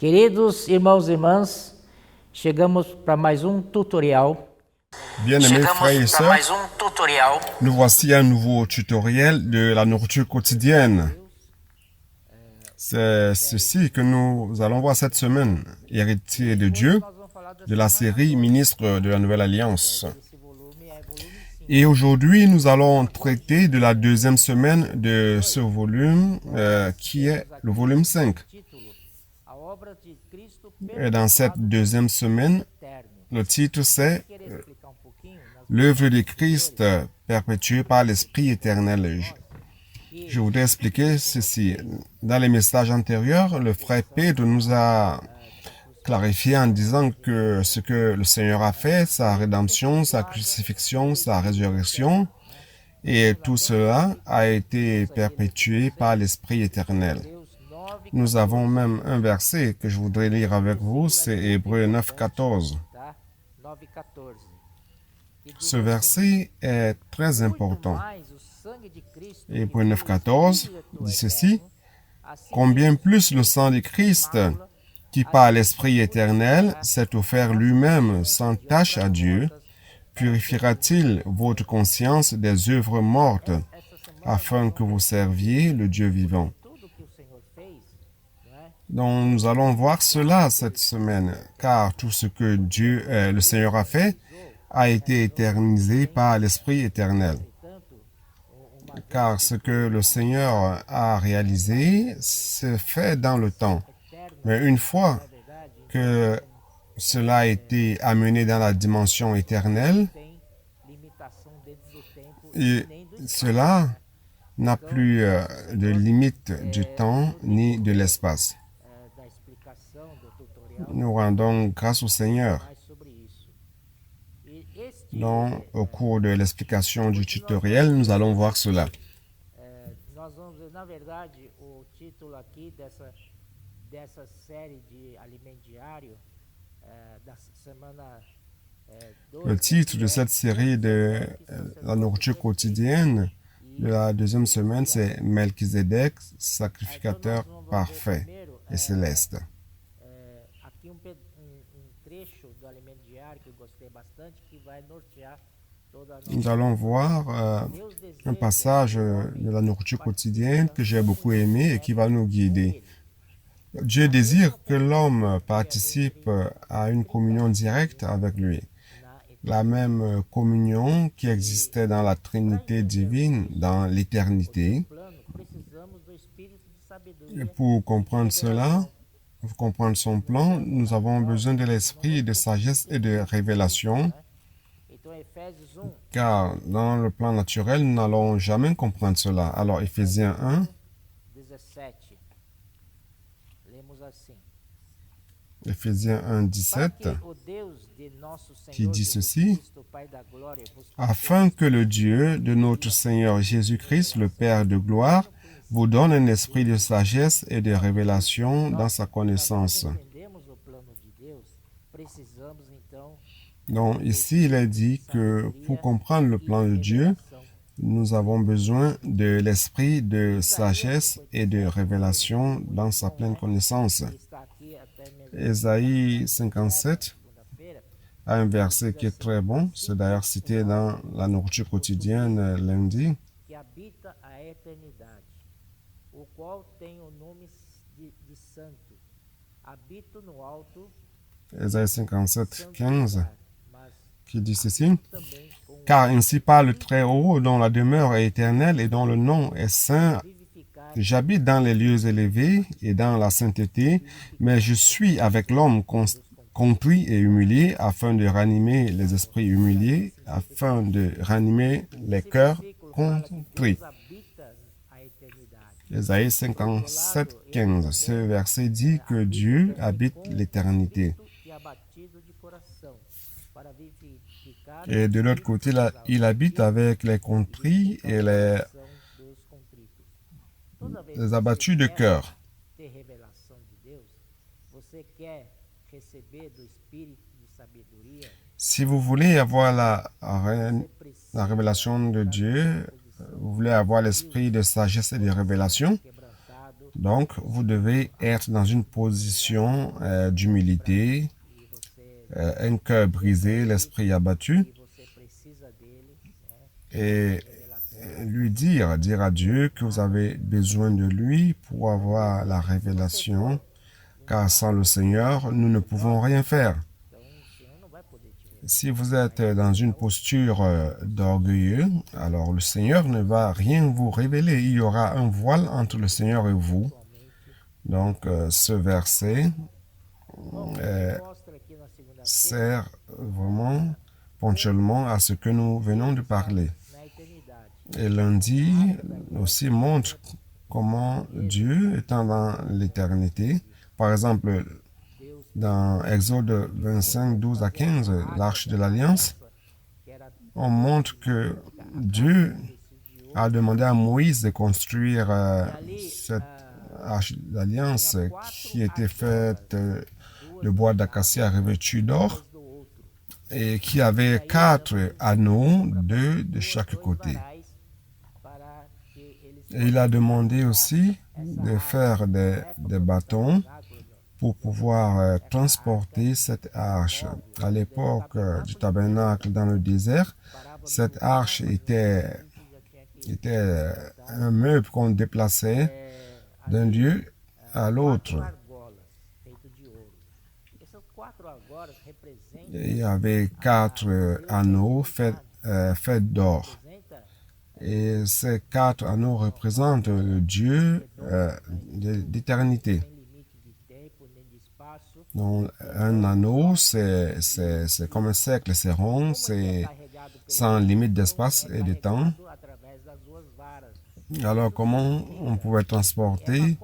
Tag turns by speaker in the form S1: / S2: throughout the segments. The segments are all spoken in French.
S1: Queridos irmãos e irmãs, chegamos para mais tutorial.
S2: Bien-aimés frères et sœurs, nous voici à un nouveau tutoriel de la nourriture quotidienne. C'est ceci que nous allons voir cette semaine, héritier de Dieu, de la série Ministre de la Nouvelle Alliance. Et aujourd'hui, nous allons traiter de la deuxième semaine de ce volume, qui est le volume 5. Et dans cette deuxième semaine, le titre c'est L'œuvre de Christ perpétuée par l'Esprit éternel. Je voudrais expliquer ceci. Dans les messages antérieurs, le frère Pedro nous a clarifié en disant que ce que le Seigneur a fait, sa rédemption, sa crucifixion, sa résurrection, et tout cela a été perpétué par l'Esprit éternel. Nous avons même un verset que je voudrais lire avec vous, c'est Hébreux 9, 14. Ce verset est très important. Hébreux 9, 14 dit ceci: Combien plus le sang de Christ, qui par l'Esprit éternel s'est offert lui-même sans tache à Dieu, purifiera-t-il votre conscience des œuvres mortes, afin que vous serviez le Dieu vivant. Donc nous allons voir cela cette semaine, car tout ce que le Seigneur a fait, a été éternisé par l'Esprit éternel. Car ce que le Seigneur a réalisé se fait dans le temps. Mais une fois que cela a été amené dans la dimension éternelle, et cela n'a plus de limite du temps ni de l'espace. Nous rendons grâce au Seigneur. Donc, au cours de l'explication du tutoriel, nous allons voir cela. Le titre de cette série de la nourriture quotidienne de la deuxième semaine, c'est Melchizedek, sacrificateur parfait et céleste. Nous allons voir un passage de la nourriture quotidienne que j'ai beaucoup aimé et qui va nous guider. Dieu désire que l'homme participe à une communion directe avec lui. La même communion qui existait dans la Trinité divine, dans l'éternité. Et pour comprendre cela, pour comprendre son plan, nous avons besoin de l'esprit de sagesse et de révélation, car dans le plan naturel, nous n'allons jamais comprendre cela. Alors, Éphésiens 1, Éphésiens 1, 17, qui dit ceci: Afin que le Dieu de notre Seigneur Jésus-Christ, le Père de gloire, vous donne un esprit de sagesse et de révélation dans sa connaissance. Donc ici, il est dit que pour comprendre le plan de Dieu, nous avons besoin de l'esprit de sagesse et de révélation dans sa pleine connaissance. Ésaïe 57 a un verset qui est très bon, c'est d'ailleurs cité dans la nourriture quotidienne lundi. Ésaïe 57, 15, qui dit ceci: Car ainsi parle le Très-Haut, dont la demeure est éternelle et dont le nom est saint. J'habite dans les lieux élevés et dans la sainteté, mais je suis avec l'homme contrit et humilié, afin de ranimer les esprits humiliés, afin de ranimer les cœurs contrits. Ésaïe 57, 15. Ce verset dit que Dieu habite l'éternité. Et de l'autre côté, là, il habite avec les contrits et les abattus de cœur. Si vous voulez avoir la révélation de Dieu, vous voulez avoir l'esprit de sagesse et de révélation, Donc, vous devez être dans une position d'humilité, un cœur brisé, l'esprit abattu, et lui dire à Dieu que vous avez besoin de lui pour avoir la révélation, car sans le Seigneur, nous ne pouvons rien faire. Si vous êtes dans une posture d'orgueilleux, alors le Seigneur ne va rien vous révéler. Il y aura un voile entre le Seigneur et vous. Donc, ce verset sert vraiment ponctuellement à ce que nous venons de parler. Et lundi aussi montre comment Dieu, étant dans l'éternité, par exemple, dans Exode 25, 12 à 15, l'Arche de l'Alliance, on montre que Dieu a demandé à Moïse de construire cette Arche de l'Alliance qui était faite de bois d'acacia revêtu d'or et qui avait 4 anneaux, 2 de chaque côté. Et il a demandé aussi de faire des bâtons pour pouvoir transporter cette arche. À l'époque du tabernacle dans le désert, cette arche était un meuble qu'on déplaçait d'un lieu à l'autre. Il y avait 4 anneaux faits d'or. Et ces 4 anneaux représentent le Dieu d'éternité. Donc, un anneau, c'est comme un cercle, c'est rond, c'est sans limite d'espace et de temps. Alors, comment on pouvait transporter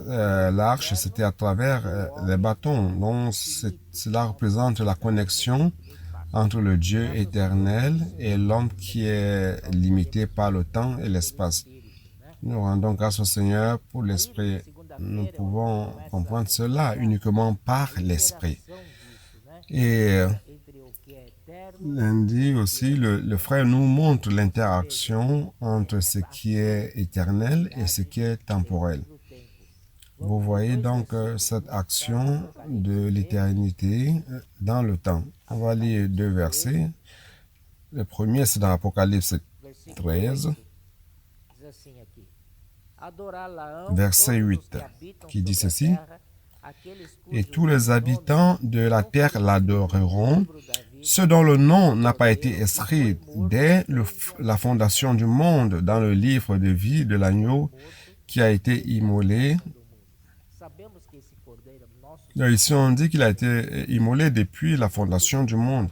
S2: l'arche? C'était à travers les bâtons. Donc, cela représente la connexion entre le Dieu éternel et l'homme qui est limité par le temps et l'espace. Nous rendons grâce au Seigneur pour l'Esprit. Nous pouvons comprendre cela uniquement par l'Esprit. Et lundi aussi, le frère nous montre l'interaction entre ce qui est éternel et ce qui est temporel. Vous voyez donc cette action de l'éternité dans le temps. On va lire 2 versets. Le premier, c'est dans Apocalypse 13, verset 8, qui dit ceci: « Et tous les habitants de la terre l'adoreront, ceux dont le nom n'a pas été inscrit dès la fondation du monde dans le livre de vie de l'agneau qui a été immolé. » Ici, on dit qu'il a été immolé depuis la fondation du monde.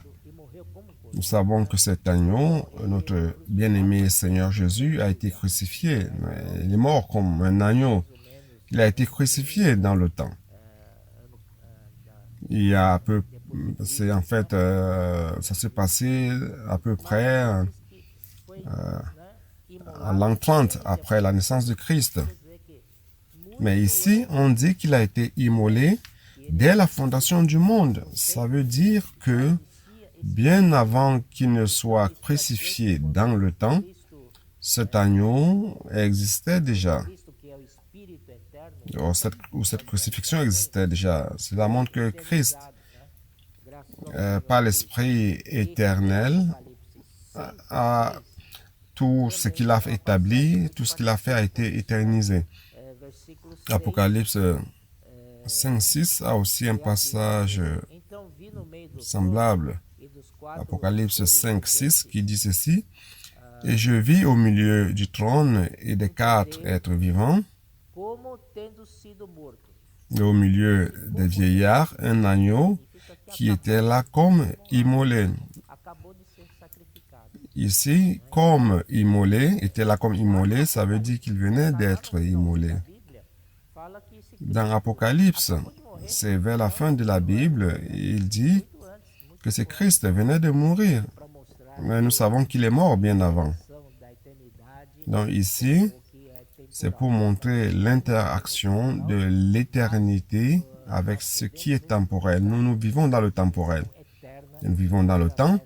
S2: Nous savons que cet agneau, notre bien-aimé Seigneur Jésus, a été crucifié. Il est mort comme un agneau. Il a été crucifié dans le temps. Il y a ça s'est passé à peu près à l'an 30 après la naissance de Christ. Mais ici, on dit qu'il a été immolé dès la fondation du monde. Ça veut dire que bien avant qu'il ne soit crucifié dans le temps, cet agneau existait déjà. Ou cette crucifixion existait déjà. Cela montre que Christ, par l'Esprit éternel, a tout ce qu'il a établi, tout ce qu'il a fait a été éternisé. Apocalypse 5.6 a aussi un passage semblable. Apocalypse 5.6 qui dit ceci: « Et je vis au milieu du trône et des 4 êtres vivants, et au milieu des vieillards, un agneau qui était là comme immolé. » Ici, comme immolé, était là comme immolé, ça veut dire qu'il venait d'être immolé. Dans Apocalypse, c'est vers la fin de la Bible, il dit que c'est Christ venait de mourir. Mais nous savons qu'il est mort bien avant. Donc ici, c'est pour montrer l'interaction de l'éternité avec ce qui est temporel. Nous vivons dans le temporel. Nous vivons dans le temps,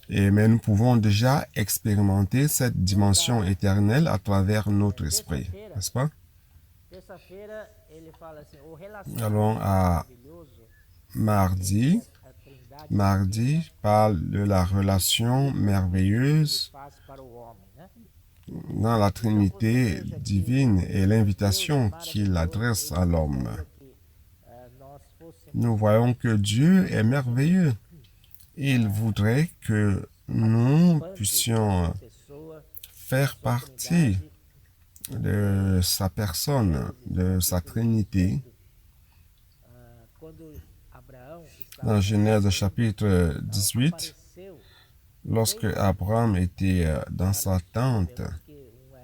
S2: mais nous pouvons déjà expérimenter cette dimension éternelle à travers notre esprit, n'est-ce pas?
S1: Terça-feira ele fala assim, o
S2: Allons
S1: relacionamento
S2: à
S1: maravilhoso
S2: mardi.
S1: a Trindade
S2: Mardi parle de la relation merveilleuse
S1: faz para o homem, né?
S2: dans la Trinité divine et l'invitation
S1: Deus é
S2: qu'il adresse à l'homme.
S1: que nós fôssemos
S2: Nous voyons que Dieu est merveilleux. Il voudrait que nous puissions
S1: pessoa,
S2: faire partie de sa personne, de sa Trinité.
S1: quando Abraão
S2: Dans Genèse chapitre 18,
S1: apareceu,
S2: lorsque Abraham était dans sa tente,
S1: que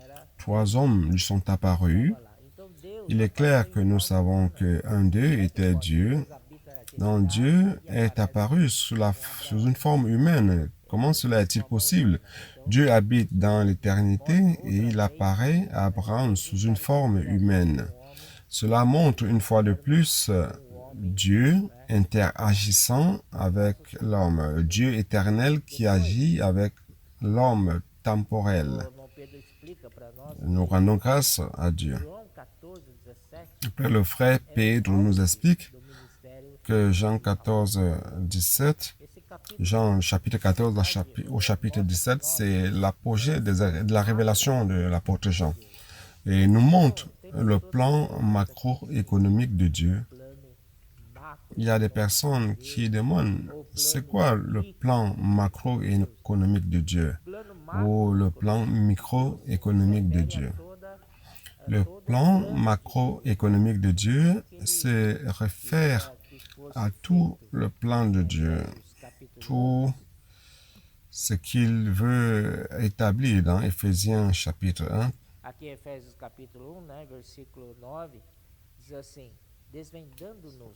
S1: era
S2: 3 hommes lui sont apparus.
S1: lá. Então Deus
S2: Il est clair que nous savons qu'un d'eux était Dieu.
S1: habita aqui.
S2: Donc Dieu est apparu sous une forme humaine. Comment cela est-il possible? Dieu habite dans l'éternité et il apparaît à Abraham sous une forme humaine. Cela montre une fois de plus Dieu interagissant avec l'homme, Dieu éternel qui agit avec l'homme temporel.
S1: Irmão Pedro explica para nós,
S2: Nous rendons grâce à Dieu.
S1: João 14, 17,
S2: Après, le frère Pedro nous explique
S1: do ministério.
S2: que Jean 14, 17,
S1: Esse capítulo
S2: Jean chapitre 14 au chapitre 17, c'est l'apogée de la révélation de l'apôtre Jean. Et nous montre le plan macroéconomique de Dieu. Il y a des personnes qui demandent, c'est quoi le plan macroéconomique de Dieu ou le plan microéconomique de Dieu?
S1: toda
S2: Le plan macroéconomique de Dieu se réfère à tout le plan de Dieu, tout ce qu'il veut établir dans Éphésiens chapitre 1.
S1: aqui Efésios capítulo 1, né, versículo 9, diz assim, desvendando-nos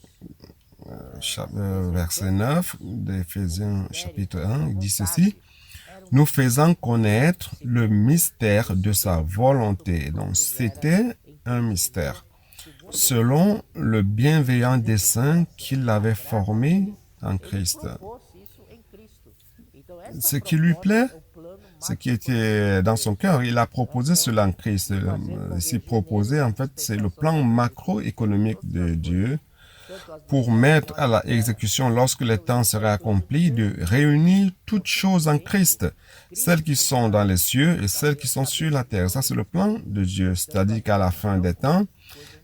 S2: Verset 9 d'Éphésiens chapitre 1, il dit ceci, nous faisant connaître le mystère de sa volonté. Donc c'était un mystère, selon le bienveillant dessein qu'il avait formé en Christ.
S1: fosse isso em Cristo. Então essa
S2: Ce qui lui plaît,
S1: o plano
S2: ce qui était dans son cœur, il a proposé cela en Christ. Ici proposé, en fait, c'est le plan macroéconomique de Dieu pour mettre à l'exécution, lorsque le temps sera accompli, de réunir toutes choses en Christ, celles qui sont dans les cieux et celles qui sont sur la terre. Ça, c'est le plan de Dieu. C'est-à-dire qu'à la fin des temps,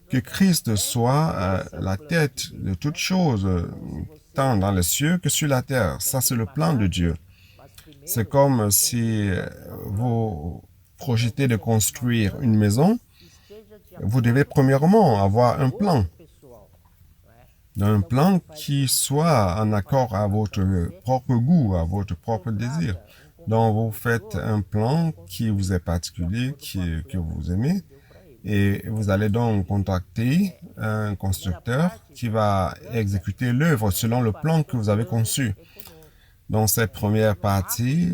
S2: que Christ soit la tête de toutes choses, tant dans les cieux que sur la terre. Ça, c'est le plan de Dieu. C'est comme si vous projetez de construire une maison, vous devez premièrement avoir un plan. Un plan qui soit en accord à votre propre goût, à votre propre désir. Donc, vous faites un plan qui vous est particulier, que vous aimez, et vous allez donc contacter un constructeur qui va exécuter l'œuvre selon le plan que vous avez conçu. Dans cette première partie,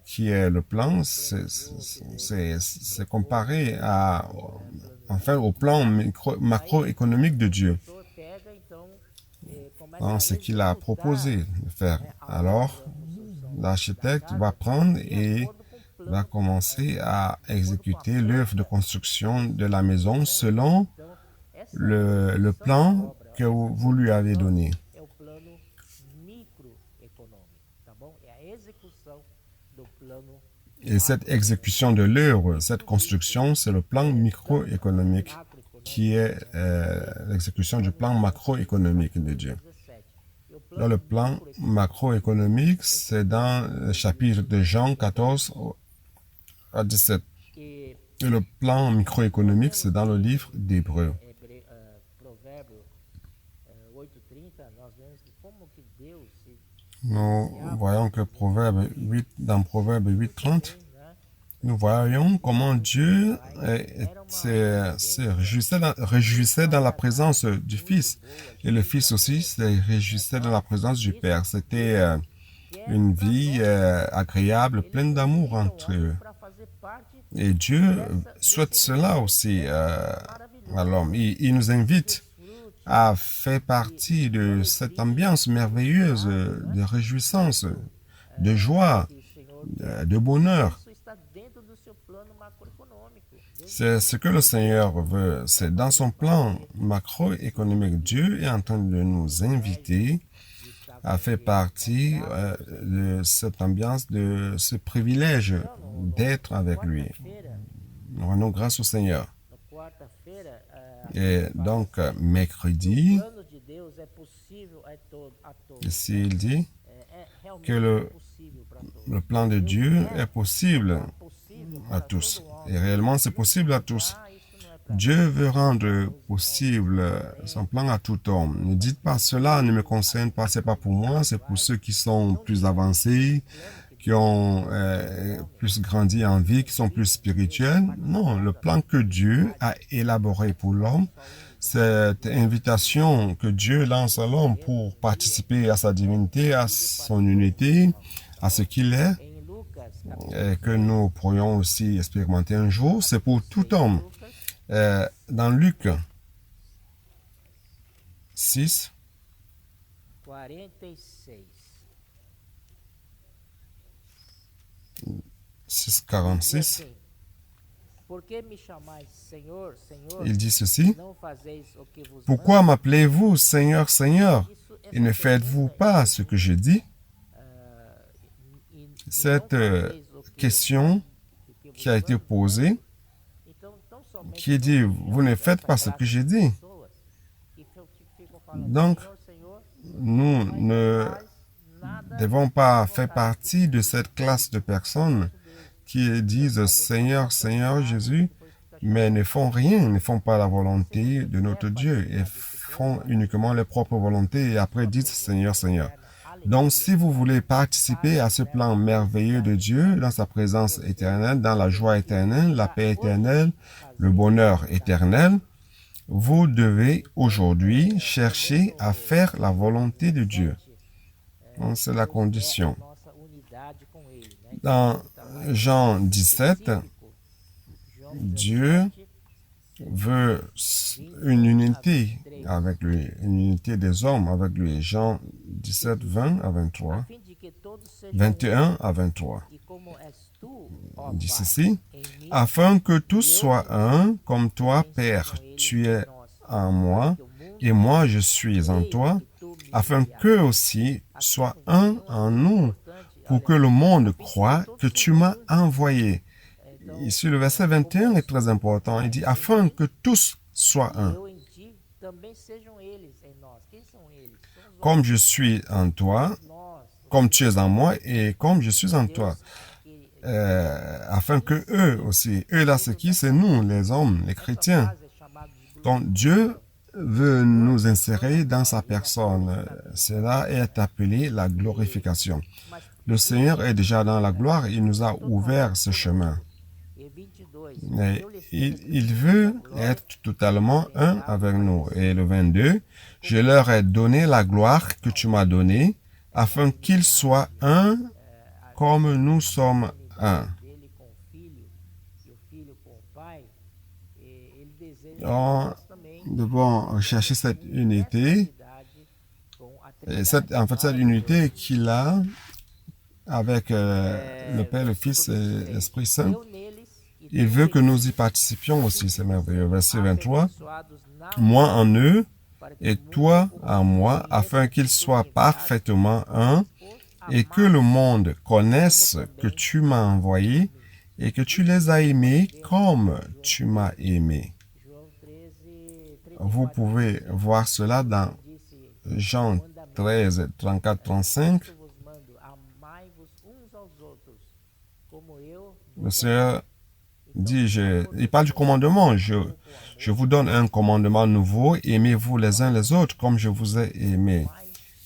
S2: qui est le plan, c'est comparé au plan macroéconomique de Dieu. Dans ce qu'il a proposé de faire. Alors, l'architecte va prendre et va commencer à exécuter l'œuvre de construction de la maison selon le plan que vous lui avez donné. Et cette exécution de l'œuvre, cette construction, c'est le plan microéconomique qui est l'exécution du plan macroéconomique de Dieu. Là, le plan macroéconomique, c'est dans le chapitre de Jean 14 à 17. Et le plan microéconomique, c'est dans le livre d'Hébreux. Nous voyons que dans Proverbe 8:30, nous voyons comment Dieu se réjouissait dans la présence du Fils. Et le Fils aussi se réjouissait dans la présence du Père. C'était une vie agréable, pleine d'amour entre eux. Et Dieu souhaite cela aussi à l'homme. Il nous invite à faire partie de cette ambiance merveilleuse de réjouissance, de joie, de bonheur. C'est ce que le Seigneur veut. C'est dans son plan macroéconomique. Dieu est en train de nous inviter à faire partie de cette ambiance, de ce privilège d'être avec lui. Nous rendons grâce au Seigneur. Et donc, mercredi, ici il dit que le plan de Dieu est possible à tous. Et réellement, c'est possible à tous. Dieu veut rendre possible son plan à tout homme. Ne dites pas cela ne me concerne pas, c'est pas pour moi, c'est pour ceux qui sont plus avancés, qui ont plus grandi en vie, qui sont plus spirituels. Non, le plan que Dieu a élaboré pour l'homme, cette invitation que Dieu lance à l'homme pour participer à sa divinité, à son unité, à ce qu'il est, et que nous pourrions aussi expérimenter un jour, c'est pour tout homme. Dans Luc 6, 6,46, il dit ceci: pourquoi m'appelez-vous Seigneur, Seigneur, et ne faites-vous pas ce que je dis? Cette question qui a été posée, qui dit, vous ne faites pas ce que j'ai dit. Donc, nous ne devons pas faire partie de cette classe de personnes qui disent Seigneur, Seigneur Jésus, mais ne font rien, ne font pas la volonté de notre Dieu et font uniquement leur propre volonté et après disent Seigneur, Seigneur. Donc, si vous voulez participer à ce plan merveilleux de Dieu, dans sa présence éternelle, dans la joie éternelle, la paix éternelle, le bonheur éternel, vous devez aujourd'hui chercher à faire la volonté de Dieu. Donc, c'est la condition. Dans Jean 17, Dieu veut une unité avec lui, une unité des hommes avec lui. Jean 17, 20 à 23, 21 à 23. Il dit ceci: afin que tous soient un, comme toi, Père, tu es en moi, et moi je suis en toi, afin qu'eux aussi soient un en nous, pour que le monde croie que tu m'as envoyé. Ici, le verset 21 est très important. Il dit, afin que tous soient un. Comme je suis en toi, comme tu es en moi, et comme je suis en toi. Afin que eux aussi, eux là, c'est qui? C'est nous, les hommes, les chrétiens. Donc, Dieu veut nous insérer dans sa personne. Cela est appelé la glorification. Le Seigneur est déjà dans la gloire, il nous a ouvert ce chemin. Mais il veut être totalement un avec nous. Et le 22, je leur ai donné la gloire que tu m'as donnée, afin qu'ils soient un comme nous sommes un. Nous devons chercher cette unité, et cette unité qu'il a avec le Père, le Fils et l'Esprit Saint. Il veut que nous y participions aussi, c'est merveilleux. Verset 23, moi en eux et toi en moi, afin qu'ils soient parfaitement un, et que le monde connaisse que tu m'as envoyé et que tu les as aimés comme tu m'as aimé. Vous pouvez voir cela dans Jean 13, 34, 35. Le Seigneur dit, il parle du commandement. Je vous donne un commandement nouveau, aimez-vous les uns les autres comme je vous ai aimé.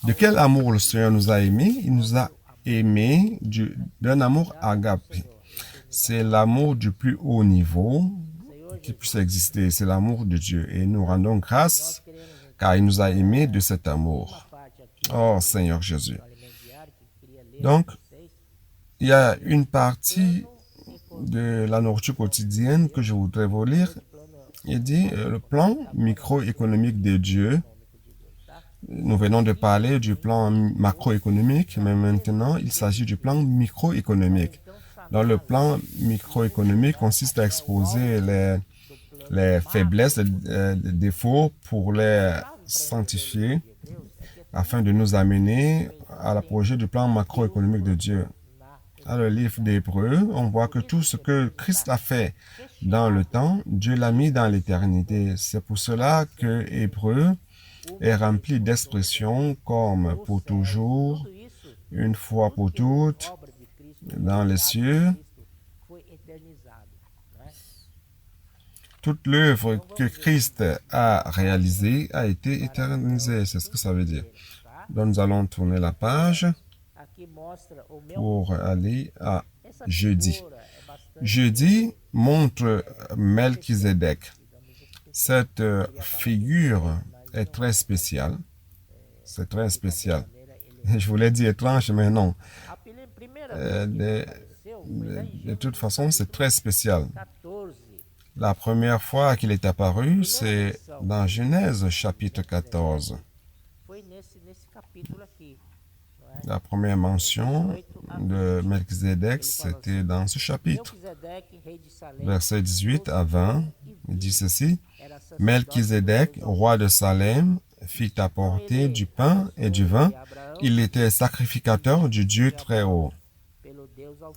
S2: De quel amour le Seigneur nous a aimés? Il nous a aimés d'un amour agapé. C'est l'amour du plus haut niveau qui puisse exister. C'est l'amour de Dieu. Et nous rendons grâce car il nous a aimés de cet amour. Oh Seigneur Jésus. Donc, il y a une partie de la nourriture quotidienne que je voudrais vous lire. Il dit le plan microéconomique de Dieu. Nous venons de parler du plan macroéconomique, mais maintenant il s'agit du plan microéconomique. dans le plan microéconomique consiste à exposer les faiblesses, les défauts pour les sanctifier afin de nous amener à l'apogée du plan macroéconomique de Dieu. Dans le livre d'Hébreux, on voit que tout ce que Christ a fait dans le temps, Dieu l'a mis dans l'éternité. C'est pour cela que Hébreux est rempli d'expressions comme pour toujours, une fois pour toutes, dans les cieux. Toute l'œuvre que Christ a réalisée a été éternisée. C'est ce que ça veut dire. Donc nous allons tourner la page pour aller à jeudi. Jeudi montre Melchizedek. Cette figure est très spéciale. C'est très spécial. Je voulais dire étrange, mais non. De toute façon, c'est très spécial. La première fois qu'il est apparu, c'est dans Genèse chapitre 14. La première mention de Melchizedek, c'était dans ce chapitre. Versets 18 à 20, il dit ceci. Melchizedek, roi de Salem, fit apporter du pain et du vin. Il était sacrificateur du Dieu très haut.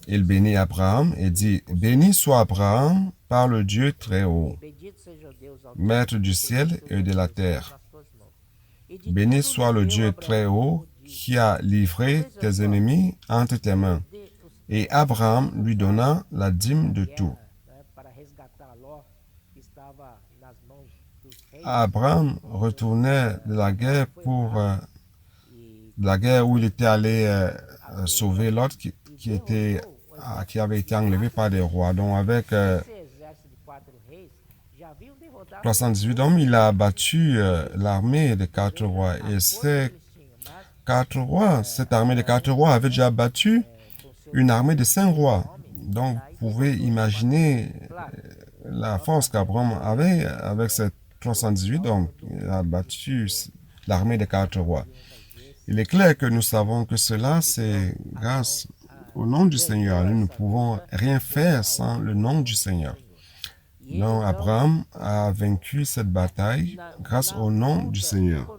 S2: Il bénit Abraham et dit, « Béni soit Abraham par le Dieu très haut, maître du ciel et de la terre. Béni soit le Dieu très haut qui a livré tes ennemis entre tes mains. » Et Abraham lui donna la dîme de tout. Abraham retournait de la guerre où il était allé sauver Lot qui avait été enlevé par des rois. Donc avec 78 hommes, il a battu l'armée des 4 rois. Et ces 4 rois, cette armée des 4 rois avait déjà battu une armée de 5 rois. Donc vous pouvez imaginer la force qu'Abraham avait avec ces 318 hommes. Il a battu l'armée des 4 rois. Il est clair que nous savons que cela, c'est grâce au nom du Seigneur. Nous ne pouvons rien faire sans le nom du Seigneur. Donc, Abraham a vaincu cette bataille grâce au nom du Seigneur.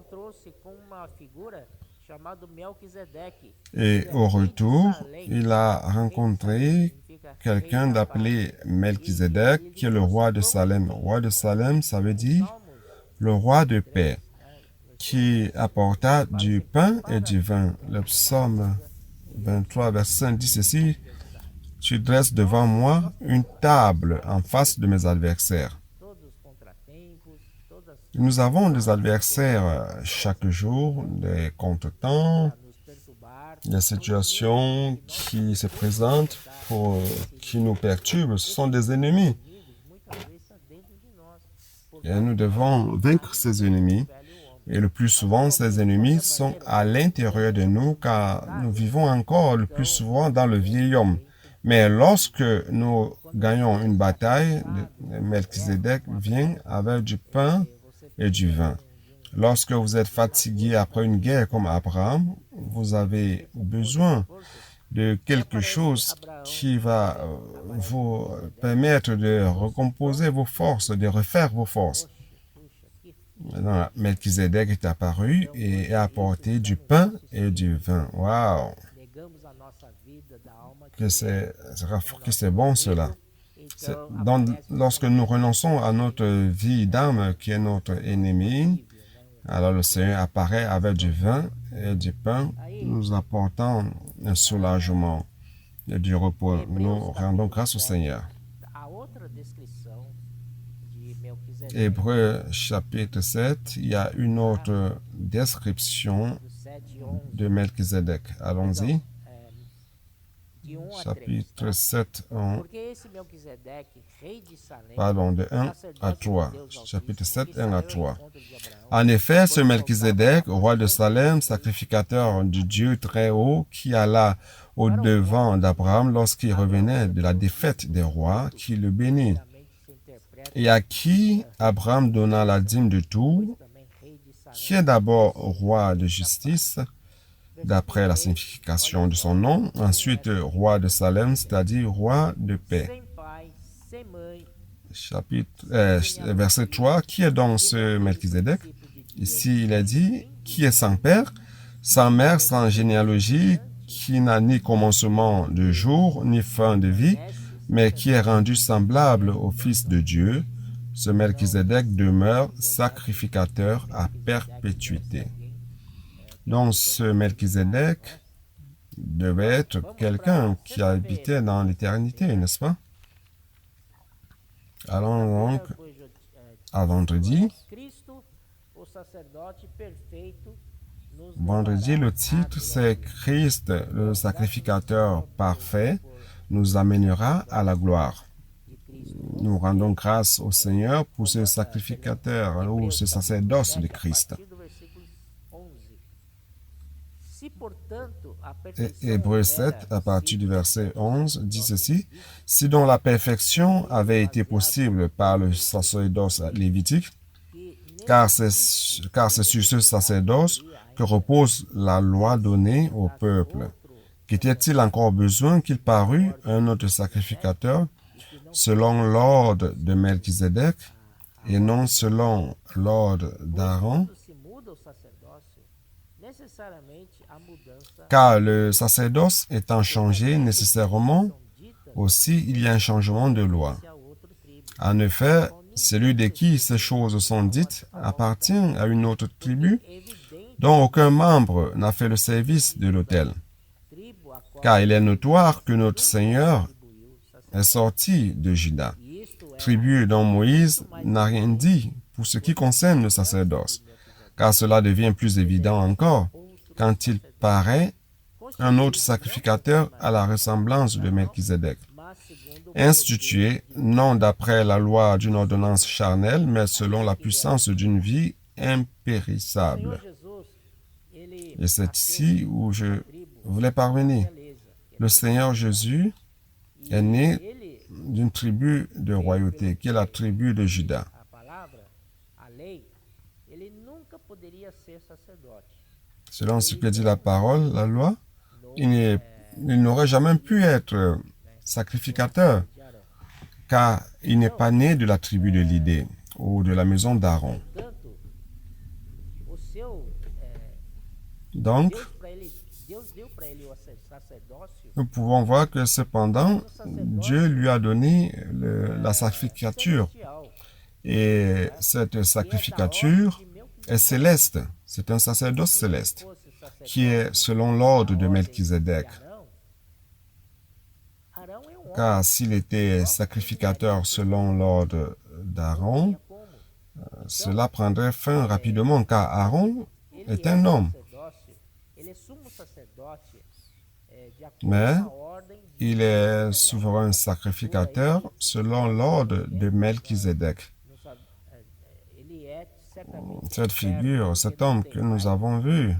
S2: Et au retour, il a rencontré quelqu'un d'appelé Melchizedek, qui est le roi de Salem. Le roi de Salem, ça veut dire le roi de paix, qui apporta du pain et du vin. Le psaume 23, verset 5 dit ceci, « Tu dresses devant moi une table en face de mes adversaires. » Nous avons des adversaires chaque jour, des contretemps, des situations qui se présentent qui nous perturbent. Ce sont des ennemis. Et nous devons vaincre ces ennemis. Et le plus souvent, ces ennemis sont à l'intérieur de nous, car nous vivons encore le plus souvent dans le vieil homme. Mais lorsque nous gagnons une bataille, Melchizedek vient avec du pain et du vin. Lorsque vous êtes fatigué après une guerre comme Abraham, vous avez besoin de quelque chose qui va vous permettre de recomposer vos forces, de refaire vos forces. Melchizedek est apparu et a apporté du pain et du vin. Waouh! Que c'est bon cela. Lorsque nous renonçons à notre vie d'âme qui est notre ennemi, alors le Seigneur apparaît avec du vin et du pain, nous apportant un soulagement et du repos. Nous rendons grâce au Seigneur. Hébreux chapitre 7, il y a une autre description de Melchizedek. Allons-y. Chapitre 7, de 1 à 3. Chapitre 7, 1 à 3. En effet, ce Melchizedek, roi de Salem, sacrificateur du Dieu très haut, qui alla au-devant d'Abraham lorsqu'il revenait de la défaite des rois, qui le bénit, et à qui Abraham donna la dîme de tout, qui est d'abord roi de justice, d'après la signification de son nom. Ensuite, roi de Salem, c'est-à-dire roi de paix.
S1: sem pai, sem mãe,
S2: Verset 3, qui est donc ce Melchizedek? Ici, il est dit, qui est sans père, sans mère, sans généalogie, qui n'a ni commencement de jour, ni fin de vie, mais qui est rendu semblable au Fils de Dieu. Ce Melchizedek demeure sacrificateur à perpétuité. Donc, ce Melchizedek devait être quelqu'un qui habitait dans l'éternité, n'est-ce pas? Allons donc à vendredi.
S1: Cristo, o sacerdote perfeito, nos
S2: Vendredi, le titre, c'est Christ, le sacrificateur parfait, nous amènera à la gloire. Nous rendons grâce au Seigneur pour ce sacrificateur ou ce sacerdoce de Christ. Hébreux 7, à partir du verset 11, dit ceci. Si donc la perfection avait été possible par le sacerdoce lévitique, car c'est sur ce sacerdoce que repose la loi donnée au peuple. Qu'était-il encore besoin qu'il parût un autre sacrificateur selon l'ordre de Melchizedek et non selon l'ordre d'Aaron? Car le sacerdoce étant changé nécessairement, aussi il y a un changement de loi. En effet, celui de qui ces choses sont dites appartient à une autre tribu dont aucun membre n'a fait le service de l'autel. Car il est notoire que notre Seigneur est sorti de Juda, tribu dont Moïse n'a rien dit pour ce qui concerne le sacerdoce, car cela devient plus évident encore quand il paraît un autre sacrificateur à la ressemblance de Melchizedek, institué non d'après la loi d'une ordonnance charnelle, mais selon la puissance d'une vie impérissable. Et c'est ici où je voulais parvenir. Le Seigneur Jésus est né d'une tribu de royauté, qui est la tribu de Juda. Selon ce que dit la parole, la loi, il n'aurait jamais pu être sacrificateur, car il n'est pas né de la tribu de l'idée ou de la maison d'Aaron. Donc, nous pouvons voir que cependant, Dieu lui a donné la sacrificature. Et cette sacrificature est céleste. C'est un sacerdoce céleste qui est selon l'ordre de Melchizedek. Car s'il était sacrificateur selon l'ordre d'Aaron, cela prendrait fin rapidement, car Aaron est un homme. Mais il est souverain sacrificateur selon l'ordre de Melchizedek. Cette figure, cet homme que nous avons vu,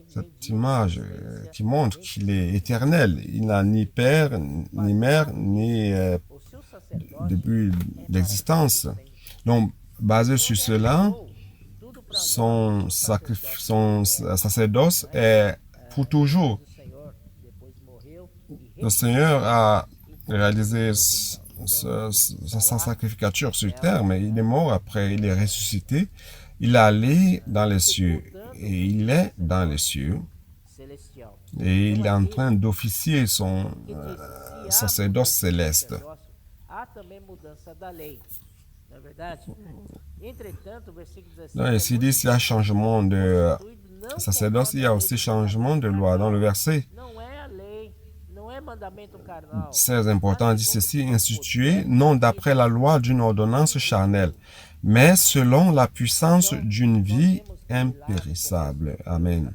S2: cette image qui montre qu'il est éternel. Il n'a ni père, ni mère, ni début d'existence. Donc, basé sur cela, son sacerdoce est pour toujours. Le Seigneur a réalisé sa sacrificature sur terre, mais il est mort après, il est ressuscité. Il est allé dans les cieux, et il est dans les cieux, et il est en train d'officier son sacerdoce céleste. Donc, ici dit s'il y a changement de sacerdoce, il y a aussi changement de loi. Dans le verset 16 important, dit ceci, institué non d'après la loi d'une ordonnance charnelle, mais selon la puissance d'une vie impérissable. Amen.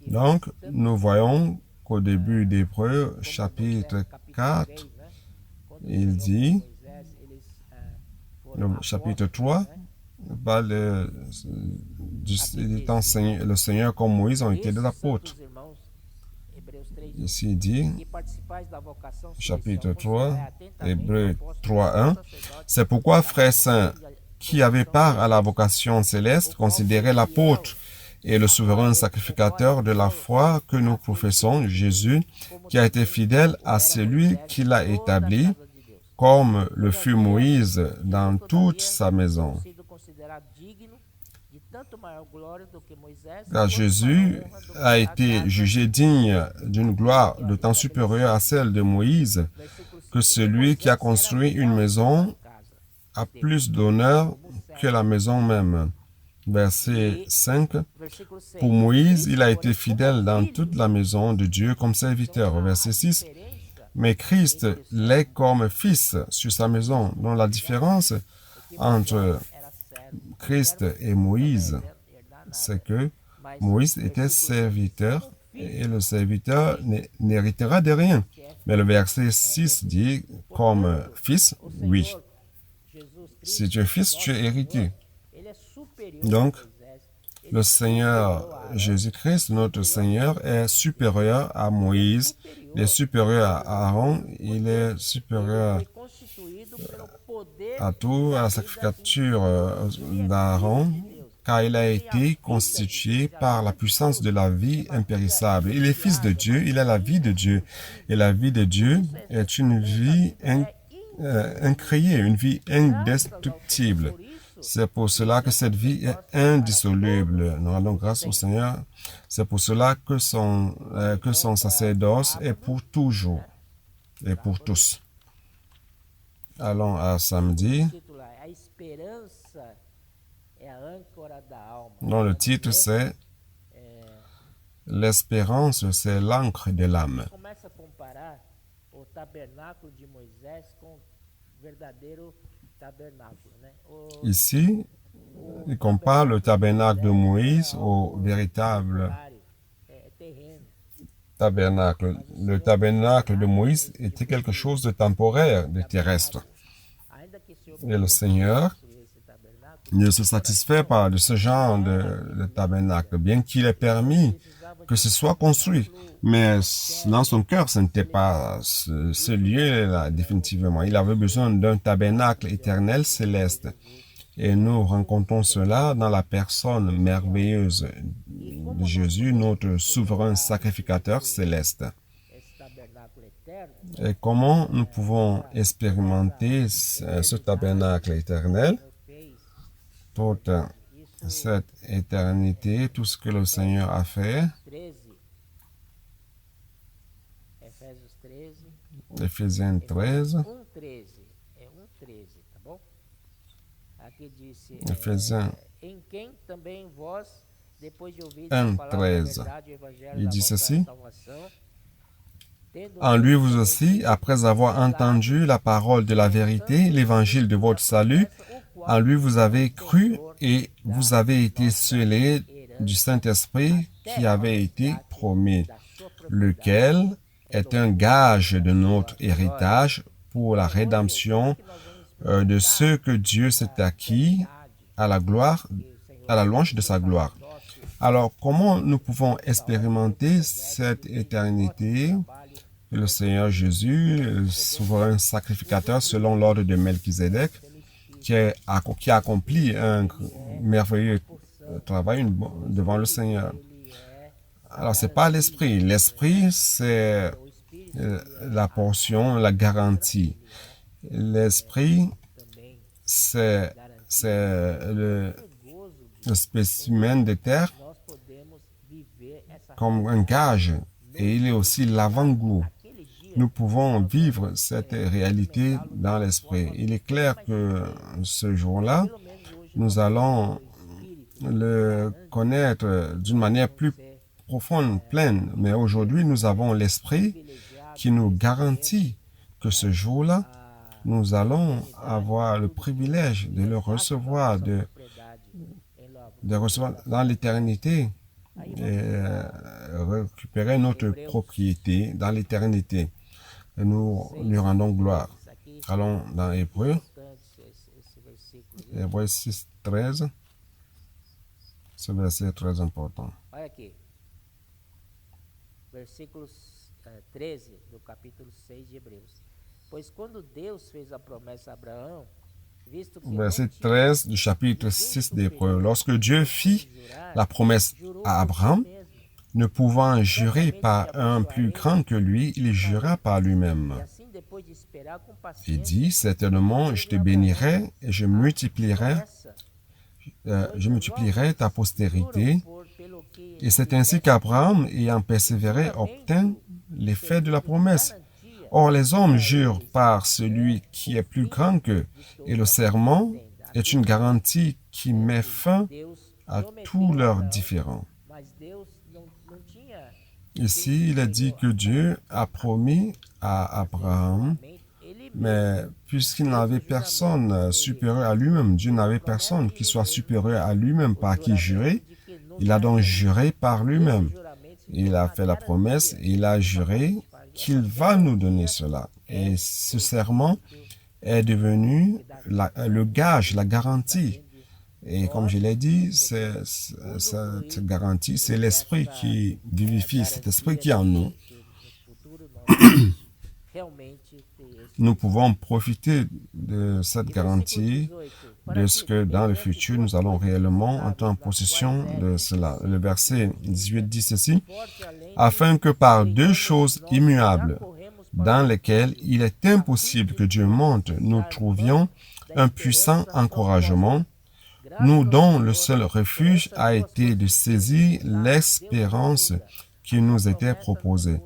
S2: Donc, nous voyons qu'au début d'Hébreux, chapitre 4, il dit, le chapitre 3, parle le Seigneur comme Moïse ont été des apôtres. Ici, il dit, chapitre 3, Hébreux 3:1, c'est pourquoi, frères saints, qui avaient part à la vocation céleste, considérez l'apôtre et le souverain sacrificateur de la foi que nous professons, Jésus, qui a été fidèle à celui qui l'a établi, comme le fut Moïse dans toute sa maison. Car Jésus a été jugé digne d'une gloire de temps supérieure à celle de Moïse, que celui qui a construit une maison a plus d'honneur que la maison même. Verset 5. Pour Moïse, il a été fidèle dans toute la maison de Dieu comme serviteur. Verset 6. Mais Christ l'est comme fils sur sa maison. Donc la différence entre Christ et Moïse, c'est que Moïse était serviteur et le serviteur n'héritera de rien. Mais le verset 6 dit, comme fils, oui. Si tu es fils, tu es héritier. Donc, le Seigneur Jésus-Christ, notre Seigneur, est supérieur à Moïse, il est supérieur à Aaron, il est supérieur à tout, à la sacrificature d'Aaron, car il a été constitué par la puissance de la vie impérissable. Il est fils de Dieu, il a la vie de Dieu. Et la vie de Dieu est une vie incréée, une vie indestructible. C'est pour cela que cette vie est indissoluble. Nous rendons grâce au Seigneur. C'est pour cela que son sacerdoce est pour toujours et pour tous. Allons à samedi. dont le titre c'est L'espérance, c'est l'encre de l'âme. Ici, il compare le tabernacle de Moïse au véritable tabernacle. Le tabernacle de Moïse était quelque chose de temporaire, de terrestre. Et le Seigneur ne se satisfait pas de ce genre de tabernacle, bien qu'il ait permis que ce soit construit. Mais dans son cœur, ce n'était pas ce lieu-là, définitivement. Il avait besoin d'un tabernacle éternel céleste. Et nous rencontrons cela dans la personne merveilleuse de Jésus, notre souverain sacrificateur céleste. Et comment nous pouvons expérimenter ce tabernacle éternel? Toute cette éternité, tout ce que le Seigneur a fait. Éphésiens 13. Éphésiens 1:13. Il dit ceci. En lui vous aussi, après avoir entendu la parole de la vérité, l'évangile de votre salut, en lui vous avez cru et vous avez été scellés du Saint-Esprit qui avait été promis, lequel est un gage de notre héritage pour la rédemption de ceux que Dieu s'est acquis à la gloire, à la louange de sa gloire. Alors, comment nous pouvons expérimenter cette éternité? Le Seigneur Jésus, le souverain sacrificateur selon l'ordre de Melchizedek, qui a accompli un merveilleux travail devant le Seigneur. Alors, c'est pas l'esprit. L'esprit, c'est la portion, la garantie. L'esprit, c'est le spécimen de terre comme un gage. Et il est aussi l'avant-goût. Nous pouvons vivre cette réalité dans l'esprit. Il est clair que ce jour-là, nous allons le connaître d'une manière plus profonde, pleine. Mais aujourd'hui, nous avons l'esprit qui nous garantit que ce jour-là, nous allons avoir le privilège de le recevoir, de recevoir dans l'éternité et récupérer notre propriété dans l'éternité. Et nous lui rendons gloire. Allons dans Hébreux. Hébreux 6:13. Ce verset est très important.
S1: Olha aqui. Versículo 13 do capítulo 6 de Hebreus. Pois quando Deus fez a promessa a Abraão,
S2: verset 13 du chapitre 6 d'Hébreux. Lorsque Dieu fit la promesse à Abraham, ne pouvant jurer par un plus grand que lui, il jura par lui-même. Il dit, certainement, je te bénirai et je multiplierai ta postérité. Et c'est ainsi qu'Abraham, ayant persévéré, obtint l'effet de la promesse. Or, les hommes jurent par celui qui est plus grand qu'eux, et le serment est une garantie qui met fin à tous leurs différends. Ici, il est dit que Dieu a promis à Abraham, mais puisqu'il n'avait personne supérieur à lui-même, Dieu n'avait personne qui soit supérieur à lui-même par qui jurer, il a donc juré par lui-même. Il a fait la promesse, il a juré qu'il va nous donner cela. Et ce serment est devenu le gage, la garantie. Et comme je l'ai dit, cette garantie, c'est l'esprit qui vivifie, cet esprit qui est en nous. Nous pouvons profiter de cette garantie, de ce que dans le futur, nous allons réellement entrer en possession de cela. Le verset 18 dit ceci, « Afin que par deux choses immuables, dans lesquelles il est impossible que Dieu monte, nous trouvions un puissant encouragement, nous dont le seul refuge a été de saisir l'espérance qui nous était proposée. »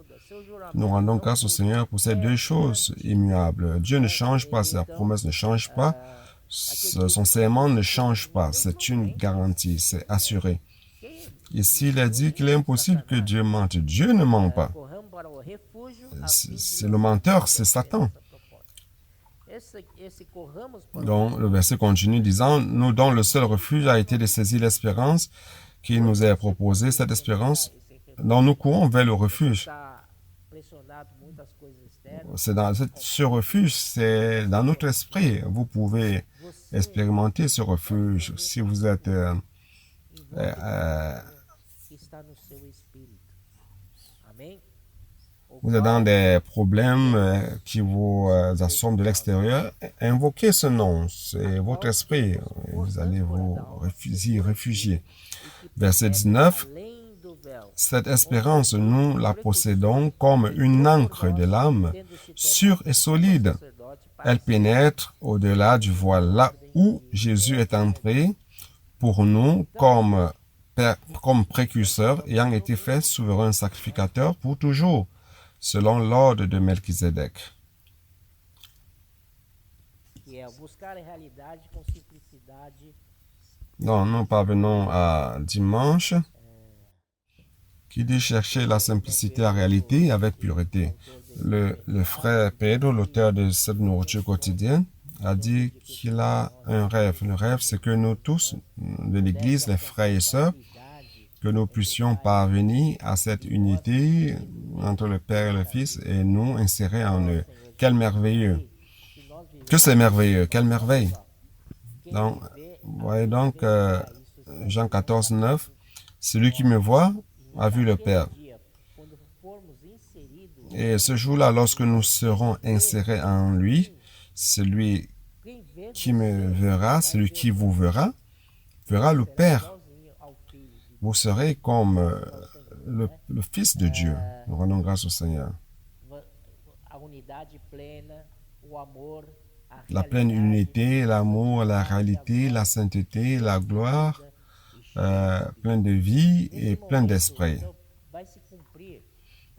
S2: Nous rendons grâce au Seigneur pour ces deux choses immuables. Dieu ne change pas, sa promesse ne change pas, son serment ne change pas. C'est une garantie, c'est assuré. Ici, il a dit qu'il est impossible que Dieu mente. Dieu ne ment pas. C'est le menteur, c'est Satan. Donc, le verset continue disant, nous dont le seul refuge a été de saisir l'espérance qui nous est proposée, cette espérance dont nous courons vers le refuge. Ce refuge, c'est dans notre esprit. Vous pouvez expérimenter ce refuge si vous êtes dans des problèmes qui vous assomment de l'extérieur. Invoquez ce nom, c'est votre esprit. Vous allez vous réfugier. Verset 19. Cette espérance, nous la possédons comme une ancre de l'âme, sûre et solide. Elle pénètre au-delà du voile, là où Jésus est entré pour nous comme précurseur, ayant été fait souverain sacrificateur pour toujours, selon l'ordre de Melchizedek. Donc, nous parvenons à dimanche, qui dit chercher la simplicité à réalité avec pureté. Le frère Pedro, l'auteur de cette nourriture quotidienne, a dit qu'il a un rêve. Le rêve, c'est que nous tous, de l'Église, les frères et sœurs, que nous puissions parvenir à cette unité entre le Père et le Fils et nous insérer en eux. Quel merveilleux! Que c'est merveilleux! Quelle merveille! Donc, voyez donc Jean 14, 9, celui qui me voit a vu le Père. Et ce jour-là, lorsque nous serons insérés en lui, celui qui me verra, celui qui vous verra, verra le Père. Vous serez comme le Fils de Dieu. Nous rendons grâce au Seigneur. La pleine unité, l'amour, la réalité, la sainteté, la gloire, plein de vie et plein d'esprit.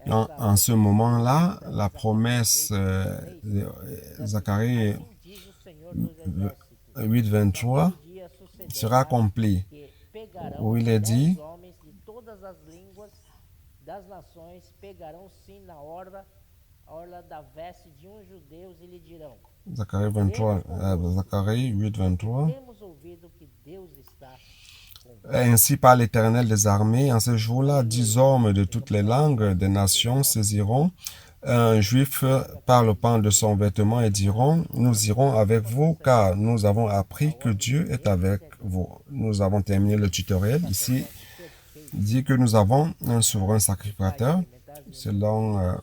S2: En ce moment-là, la promesse de Zacharie 8, 23 sera accomplie, où il est dit, Zacharie 8, 23. Ainsi par l'Éternel des armées, en ce jour-là, 10 hommes de toutes les langues des nations saisiront un juif par le pan de son vêtement et diront, nous irons avec vous car nous avons appris que Dieu est avec vous. Nous avons terminé le tutoriel. Ici, dit que nous avons un souverain sacrificateur selon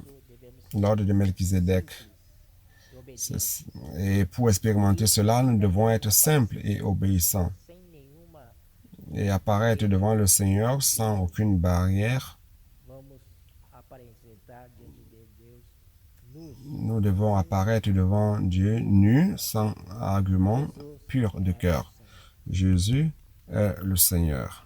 S2: l'ordre de Melchizedek. Et pour expérimenter cela, nous devons être simples et obéissants
S1: sem nenhuma,
S2: et apparaître devant le Seigneur sans aucune barrière.
S1: vamos apresentar diante de Deus nus.
S2: Nous devons apparaître devant Dieu nus, sans argument,
S1: Jesus
S2: pur de
S1: é o
S2: cœur.
S1: Senhor.
S2: Jésus est le Seigneur.